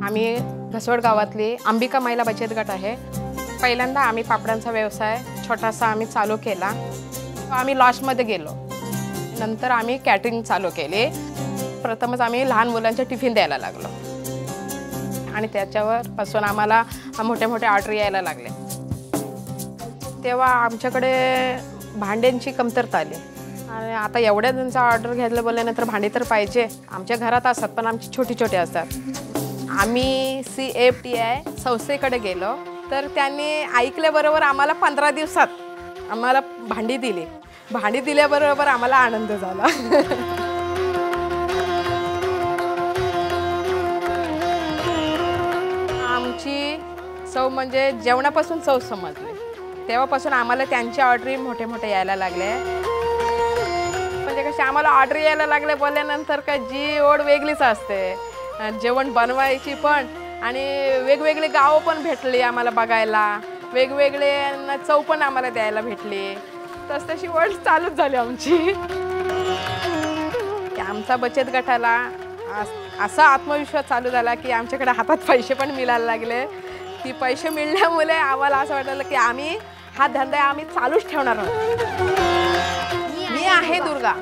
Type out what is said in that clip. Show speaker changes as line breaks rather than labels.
आम्ही घसवड गावातली अंबिका महिला बचत गट आहे। पहिल्यांदा आम्ही पापडांचा व्यवसाय छोटासा आम्ही चालू केला। आम्ही लॉसमध्ये गेलो, नंतर आम्ही कॅटरिंग चालू केले। प्रथमच आम्ही लहान मुलांचे टिफिन द्यायला लागलो आणि त्याच्यावर पासून आम्हाला मोठे मोठे ऑर्डर यायला लागले। तेव्हा आमच्याकडे भांड्यांची कमतरता आली आणि आता एवढ्या जणांचा ऑर्डर घ्यायला बोलल्यानंतर भांडी तर पाहिजे। आमच्या घरात असतात पण आमची छोटी छोटी असतात। आम्ही CFTI संस्थेकडे गेलो तर त्यांनी ऐकल्याबरोबर आम्हाला 15 दिवसात आम्हाला भांडी दिली। भांडी दिल्याबरोबर आम्हाला आनंद झाला। आमची चव म्हणजे जेवणापासून चव समजली। तेव्हापासून आम्हाला त्यांची ऑर्डर मोठे मोठे यायला लागले। म्हणजे कसे आम्हाला ऑर्डर यायला लागले बोलल्यानंतर का जी ओढ वेगळीच असते जेवण बनवायची पण, आणि वेगवेगळे गाव पण भेटली आम्हाला बघायला, वेगवेगळे चव पण आम्हाला द्यायला भेटली। तशी ओढ चालूच झाली आमची। आमचा बचत गटाला असा आत्मविश्वास चालू झाला की आमच्याकडे हातात पैसे पण मिळायला लागले। ती पैसे मिळण्यामुळे आम्हाला असं वाटलं की आम्ही हा धंदा आम्ही चालूच ठेवणार आहोत। मी आहे दुर्गा।